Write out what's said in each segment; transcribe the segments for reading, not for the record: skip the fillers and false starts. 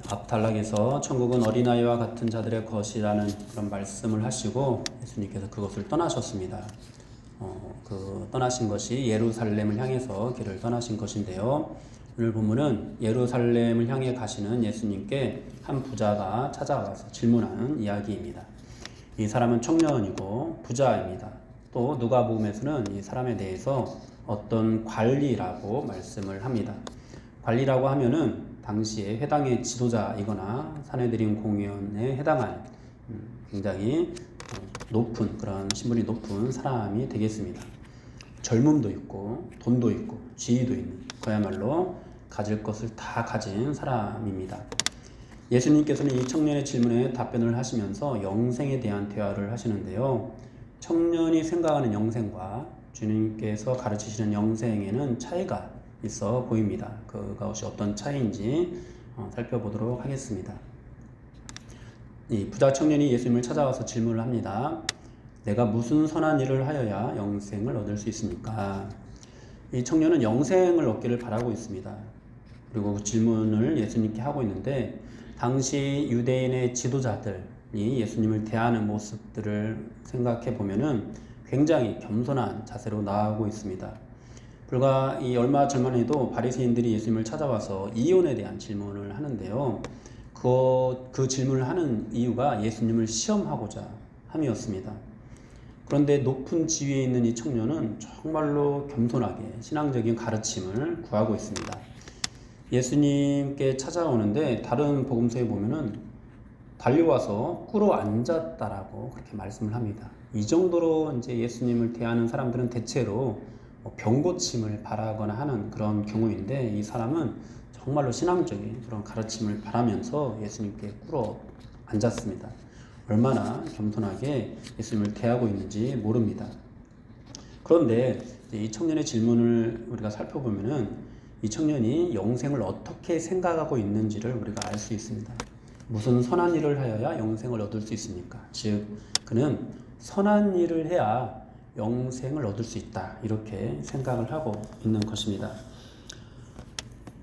앞단락에서 천국은 어린아이와 같은 자들의 것이라는 그런 말씀을 하시고 예수님께서 그것을 떠나셨습니다. 떠나신 것이 예루살렘을 향해서 길을 떠나신 것인데요. 오늘 본문은 예루살렘을 향해 가시는 예수님께 한 부자가 찾아와서 질문하는 이야기입니다. 이 사람은 청년이고 부자입니다. 또 누가복음에서는 이 사람에 대해서 어떤 관리라고 말씀을 합니다. 관리라고 하면은 당시에 회당의 지도자이거나 사내들인 공의원에 해당한 굉장히 높은 그런 신분이 높은 사람이 되겠습니다. 젊음도 있고 돈도 있고 지위도 있는 그야말로 가질 것을 다 가진 사람입니다. 예수님께서는 이 청년의 질문에 답변을 하시면서 영생에 대한 대화를 하시는데요. 청년이 생각하는 영생과 주님께서 가르치시는 영생에는 차이가 있어 보입니다. 그것이 어떤 차이인지 살펴보도록 하겠습니다. 이 부자 청년이 예수님을 찾아와서 질문을 합니다. 내가 무슨 선한 일을 하여야 영생을 얻을 수 있습니까? 이 청년은 영생을 얻기를 바라고 있습니다. 그리고 그 질문을 예수님께 하고 있는데 당시 유대인의 지도자들이 예수님을 대하는 모습들을 생각해 보면은 굉장히 겸손한 자세로 나아가고 있습니다. 불과 얼마 전만 해도 바리새인들이 예수님을 찾아와서 이혼에 대한 질문을 하는데요. 그 질문을 하는 이유가 예수님을 시험하고자 함이었습니다. 그런데 높은 지위에 있는 이 청년은 정말로 겸손하게 신앙적인 가르침을 구하고 있습니다. 예수님께 찾아오는데 다른 복음서에 보면은 달려와서 꿇어 앉았다라고 그렇게 말씀을 합니다. 이 정도로 이제 예수님을 대하는 사람들은 대체로 병고침을 바라거나 하는 그런 경우인데 이 사람은 정말로 신앙적인 그런 가르침을 바라면서 예수님께 꿇어 앉았습니다. 얼마나 겸손하게 예수님을 대하고 있는지 모릅니다. 그런데 이 청년의 질문을 우리가 살펴보면은 이 청년이 영생을 어떻게 생각하고 있는지를 우리가 알 수 있습니다. 무슨 선한 일을 하여야 영생을 얻을 수 있습니까? 즉 그는 선한 일을 해야 영생을 얻을 수 있다 이렇게 생각을 하고 있는 것입니다.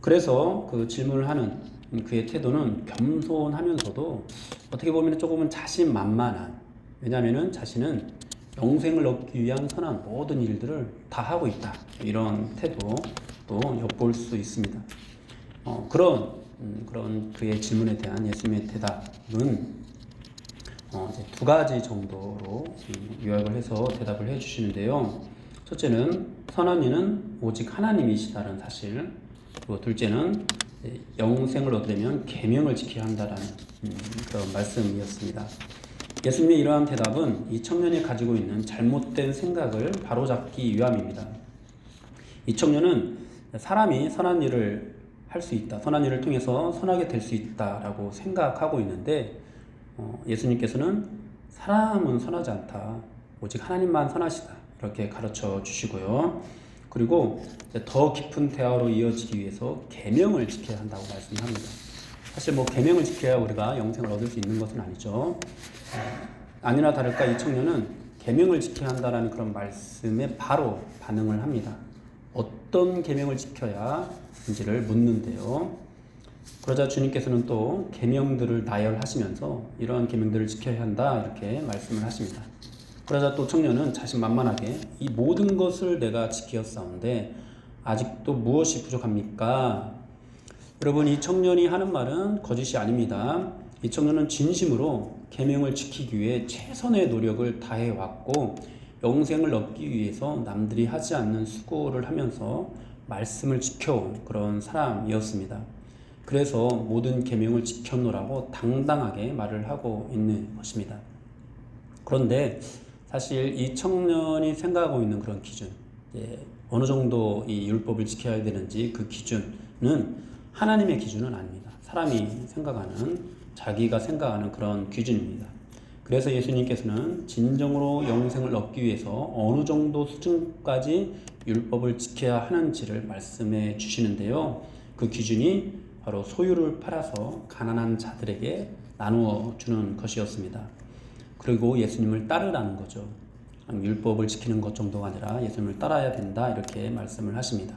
그래서 그 질문을 하는 그의 태도는 겸손하면서도 어떻게 보면 조금은 자신만만한, 왜냐하면 자신은 영생을 얻기 위한 선한 모든 일들을 다 하고 있다 이런 태도도 엿볼 수 있습니다. 그런 그의 질문에 대한 예수님의 대답은 이제 두 가지 정도로 요약을 해서 대답을 해주시는데요. 첫째는 선한 이는 오직 하나님이시다는 사실, 그리고 둘째는 영생을 얻으려면 계명을 지켜야 한다라는 그런 말씀이었습니다. 예수님의 이러한 대답은 이 청년이 가지고 있는 잘못된 생각을 바로잡기 위함입니다. 이 청년은 사람이 선한 일을 할 수 있다, 선한 일을 통해서 선하게 될 수 있다라고 생각하고 있는데 예수님께서는 사람은 선하지 않다, 오직 하나님만 선하시다 이렇게 가르쳐 주시고요. 그리고 더 깊은 대화로 이어지기 위해서 계명을 지켜야 한다고 말씀합니다. 사실 계명을 지켜야 우리가 영생을 얻을 수 있는 것은 아니죠. 아니나 다를까 이 청년은 계명을 지켜야 한다라는 그런 말씀에 바로 반응을 합니다. 어떤 계명을 지켜야 인지를 묻는데요. 그러자 주님께서는 또 계명들을 나열하시면서 이러한 계명들을 지켜야 한다 이렇게 말씀을 하십니다. 그러자 또 청년은 자신만만하게 이 모든 것을 내가 지키었사온데 아직도 무엇이 부족합니까? 여러분, 이 청년이 하는 말은 거짓이 아닙니다. 이 청년은 진심으로 계명을 지키기 위해 최선의 노력을 다해 왔고 영생을 얻기 위해서 남들이 하지 않는 수고를 하면서 말씀을 지켜온 그런 사람이었습니다. 그래서 모든 계명을 지켜놓으라고 당당하게 말을 하고 있는 것입니다. 그런데 사실 이 청년이 생각하고 있는 그런 기준, 어느 정도 이 율법을 지켜야 되는지 그 기준은 하나님의 기준은 아닙니다. 사람이 생각하는, 자기가 생각하는 그런 기준입니다. 그래서 예수님께서는 진정으로 영생을 얻기 위해서 어느 정도 수준까지 율법을 지켜야 하는지를 말씀해 주시는데요. 그 기준이 바로 소유를 팔아서 가난한 자들에게 나누어 주는 것이었습니다. 그리고 예수님을 따르라는 거죠. 율법을 지키는 것 정도가 아니라 예수님을 따라야 된다 이렇게 말씀을 하십니다.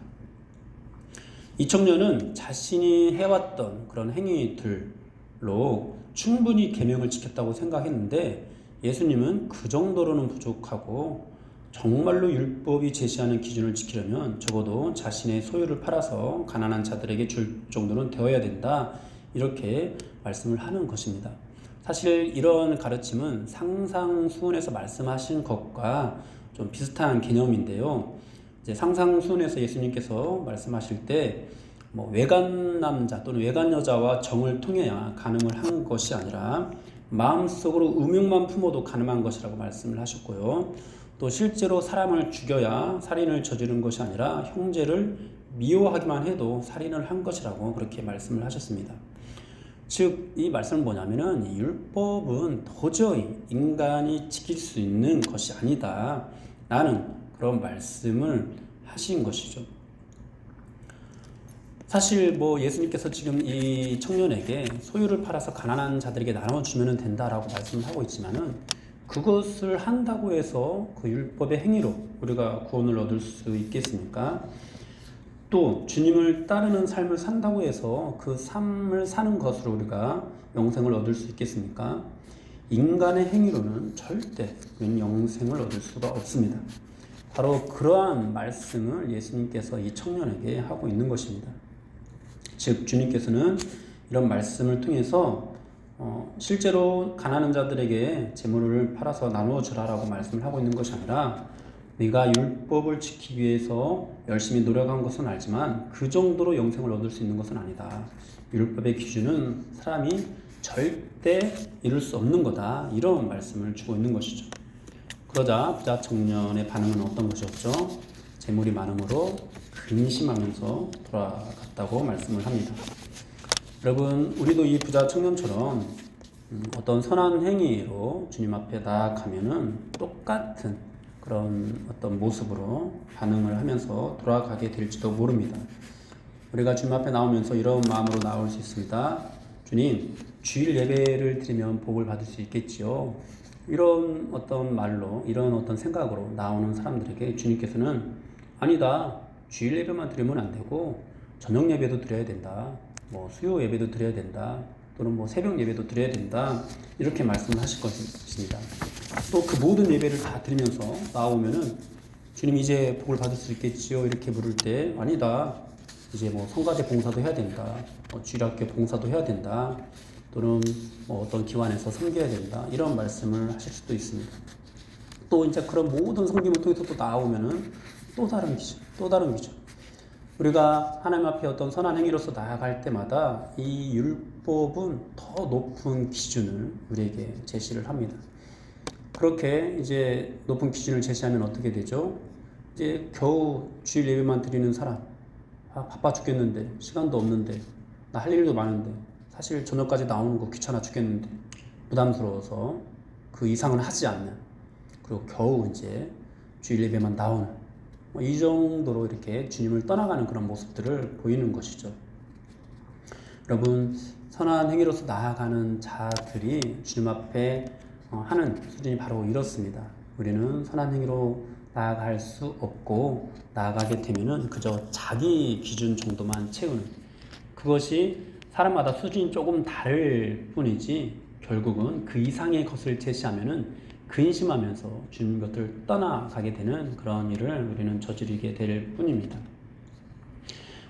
이 청년은 자신이 해왔던 그런 행위들로 충분히 계명을 지켰다고 생각했는데 예수님은 그 정도로는 부족하고 정말로 율법이 제시하는 기준을 지키려면 적어도 자신의 소유를 팔아서 가난한 자들에게 줄 정도는 되어야 된다, 이렇게 말씀을 하는 것입니다. 사실 이런 가르침은 상상수훈에서 말씀하신 것과 좀 비슷한 개념인데요. 이제 상상수훈에서 예수님께서 말씀하실 때 외간 남자 또는 외간 여자와 정을 통해야 간음을 한 것이 아니라 마음속으로 음욕만 품어도 간음한 것이라고 말씀을 하셨고요. 또 실제로 사람을 죽여야 살인을 저지른 것이 아니라 형제를 미워하기만 해도 살인을 한 것이라고 그렇게 말씀을 하셨습니다. 즉, 이 말씀은 뭐냐면은 이 율법은 도저히 인간이 지킬 수 있는 것이 아니다 라는 그런 말씀을 하신 것이죠. 사실 예수님께서 지금 이 청년에게 소유를 팔아서 가난한 자들에게 나눠주면 된다라고 말씀을 하고 있지만은 그것을 한다고 해서 그 율법의 행위로 우리가 구원을 얻을 수 있겠습니까? 또 주님을 따르는 삶을 산다고 해서 그 삶을 사는 것으로 우리가 영생을 얻을 수 있겠습니까? 인간의 행위로는 절대 영생을 얻을 수가 없습니다. 바로 그러한 말씀을 예수님께서 이 청년에게 하고 있는 것입니다. 즉, 주님께서는 이런 말씀을 통해서 실제로 가난한 자들에게 재물을 팔아서 나누어 주라라고 말씀을 하고 있는 것이 아니라 네가 율법을 지키기 위해서 열심히 노력한 것은 알지만 그 정도로 영생을 얻을 수 있는 것은 아니다. 율법의 기준은 사람이 절대 이룰 수 없는 거다. 이런 말씀을 주고 있는 것이죠. 그러자 부자 청년의 반응은 어떤 것이었죠? 재물이 많음으로 근심하면서 돌아갔다고 말씀을 합니다. 여러분, 우리도 이 부자 청년처럼 어떤 선한 행위로 주님 앞에 나아가면은 똑같은 그런 어떤 모습으로 반응을 하면서 돌아가게 될지도 모릅니다. 우리가 주님 앞에 나오면서 이런 마음으로 나올 수 있습니다. 주님, 주일 예배를 드리면 복을 받을 수 있겠지요. 이런 어떤 말로, 이런 어떤 생각으로 나오는 사람들에게 주님께서는 아니다, 주일 예배만 드리면 안 되고 저녁 예배도 드려야 된다, 수요 예배도 드려야 된다, 또는 새벽 예배도 드려야 된다, 이렇게 말씀을 하실 것입니다. 또 그 모든 예배를 다 드리면서 나오면은 주님 이제 복을 받을 수 있겠지요, 이렇게 물을 때 아니다, 이제 성가대 봉사도 해야 된다, 주일학교 봉사도 해야 된다, 또는 어떤 기관에서 섬겨야 된다, 이런 말씀을 하실 수도 있습니다. 또 이제 그런 모든 섬김을 통해서 또 나오면은 또 다른 기준. 우리가 하나님 앞에 어떤 선한 행위로서 나아갈 때마다 이 율법은 더 높은 기준을 우리에게 제시를 합니다. 그렇게 이제 높은 기준을 제시하면 어떻게 되죠? 이제 겨우 주일 예배만 드리는 사람, 바빠 죽겠는데, 시간도 없는데, 나 할 일도 많은데, 사실 저녁까지 나오는 거 귀찮아 죽겠는데, 부담스러워서 그 이상은 하지 않는, 그리고 겨우 이제 주일 예배만 나오는, 이 정도로 이렇게 주님을 떠나가는 그런 모습들을 보이는 것이죠. 여러분, 선한 행위로서 나아가는 자들이 주님 앞에 하는 수준이 바로 이렇습니다. 우리는 선한 행위로 나아갈 수 없고, 나아가게 되면은 그저 자기 기준 정도만 채우는, 그것이 사람마다 수준이 조금 다를 뿐이지 결국은 그 이상의 것을 제시하면은 근심하면서 주님 곁을 떠나가게 되는 그런 일을 우리는 저지르게 될 뿐입니다.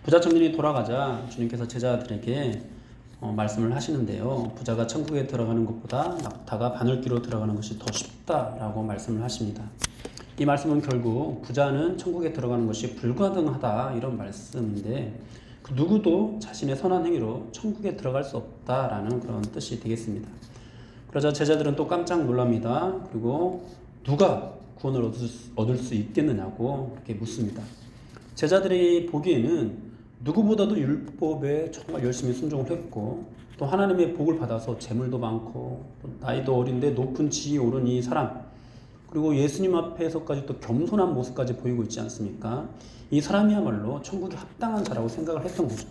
부자 청년이 돌아가자 주님께서 제자들에게 말씀을 하시는데요. 부자가 천국에 들어가는 것보다 낙타가 바늘귀로 들어가는 것이 더 쉽다라고 말씀을 하십니다. 이 말씀은 결국 부자는 천국에 들어가는 것이 불가능하다, 이런 말씀인데 그 누구도 자신의 선한 행위로 천국에 들어갈 수 없다라는 그런 뜻이 되겠습니다. 그러자 제자들은 또 깜짝 놀랍니다. 그리고 누가 구원을 얻을 수 있겠느냐고 그렇게 묻습니다. 제자들이 보기에는 누구보다도 율법에 정말 열심히 순종을 했고, 또 하나님의 복을 받아서 재물도 많고, 또 나이도 어린데 높은 지위에 오른 이 사람, 그리고 예수님 앞에서까지 또 겸손한 모습까지 보이고 있지 않습니까? 이 사람이야말로 천국에 합당한 자라고 생각을 했던 거죠.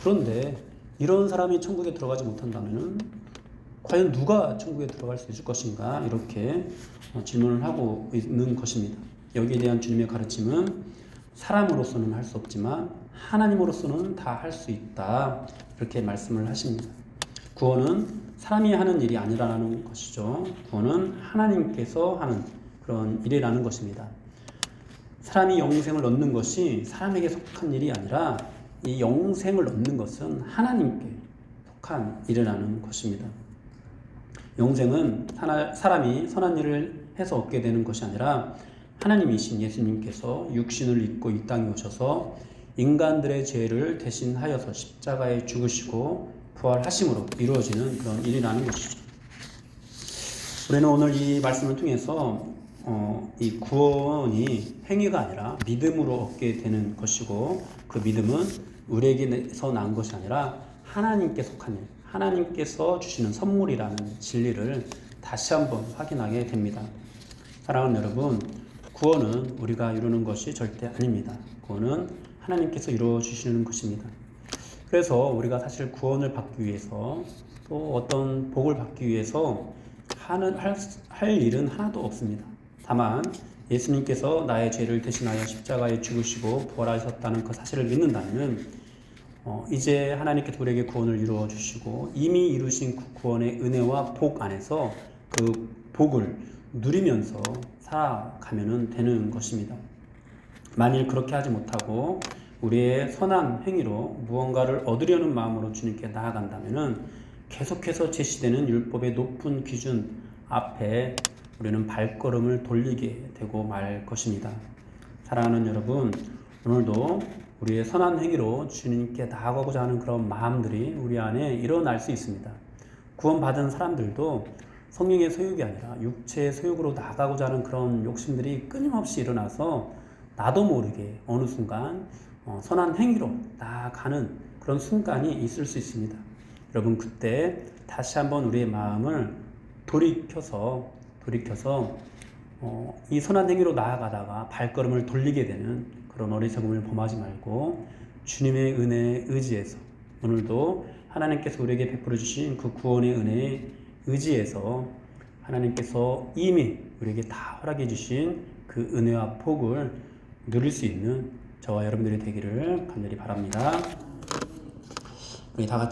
그런데 이런 사람이 천국에 들어가지 못한다면은 과연 누가 천국에 들어갈 수 있을 것인가, 이렇게 질문을 하고 있는 것입니다. 여기에 대한 주님의 가르침은 사람으로서는 할 수 없지만 하나님으로서는 다 할 수 있다. 이렇게 말씀을 하십니다. 구원은 사람이 하는 일이 아니라는 것이죠. 구원은 하나님께서 하는 그런 일이라는 것입니다. 사람이 영생을 얻는 것이 사람에게 속한 일이 아니라 이 영생을 얻는 것은 하나님께 속한 일이라는 것입니다. 영생은 사람이 선한 일을 해서 얻게 되는 것이 아니라 하나님이신 예수님께서 육신을 입고 이 땅에 오셔서 인간들의 죄를 대신하여서 십자가에 죽으시고 부활하심으로 이루어지는 그런 일이라는 것이죠. 우리는 오늘 이 말씀을 통해서 이 구원이 행위가 아니라 믿음으로 얻게 되는 것이고, 그 믿음은 우리에게서 난 것이 아니라 하나님께 속한 일, 하나님께서 주시는 선물이라는 진리를 다시 한번 확인하게 됩니다. 사랑하는 여러분, 구원은 우리가 이루는 것이 절대 아닙니다. 구원은 하나님께서 이루어 주시는 것입니다. 그래서 우리가 사실 구원을 받기 위해서 또 어떤 복을 받기 위해서 할 일은 하나도 없습니다. 다만 예수님께서 나의 죄를 대신하여 십자가에 죽으시고 부활하셨다는 그 사실을 믿는다면 이제 하나님께서 우리에게 구원을 이루어 주시고 이미 이루신 그 구원의 은혜와 복 안에서 그 복을 누리면서 살아가면 되는 것입니다. 만일 그렇게 하지 못하고 우리의 선한 행위로 무언가를 얻으려는 마음으로 주님께 나아간다면 계속해서 제시되는 율법의 높은 기준 앞에 우리는 발걸음을 돌리게 되고 말 것입니다. 사랑하는 여러분, 오늘도 우리의 선한 행위로 주님께 나아가고자 하는 그런 마음들이 우리 안에 일어날 수 있습니다. 구원받은 사람들도 성령의 소욕이 아니라 육체의 소욕으로 나아가고자 하는 그런 욕심들이 끊임없이 일어나서 나도 모르게 어느 순간 선한 행위로 나아가는 그런 순간이 있을 수 있습니다. 여러분, 그때 다시 한번 우리의 마음을 돌이켜서 이 선한 행위로 나아가다가 발걸음을 돌리게 되는 그런 어리석음을 범하지 말고 주님의 은혜에 의지해서 오늘도 하나님께서 우리에게 베풀어 주신 그 구원의 은혜에 의지해서 하나님께서 이미 우리에게 다 허락해 주신 그 은혜와 복을 누릴 수 있는 저와 여러분들이 되기를 간절히 바랍니다. 우리 다 같이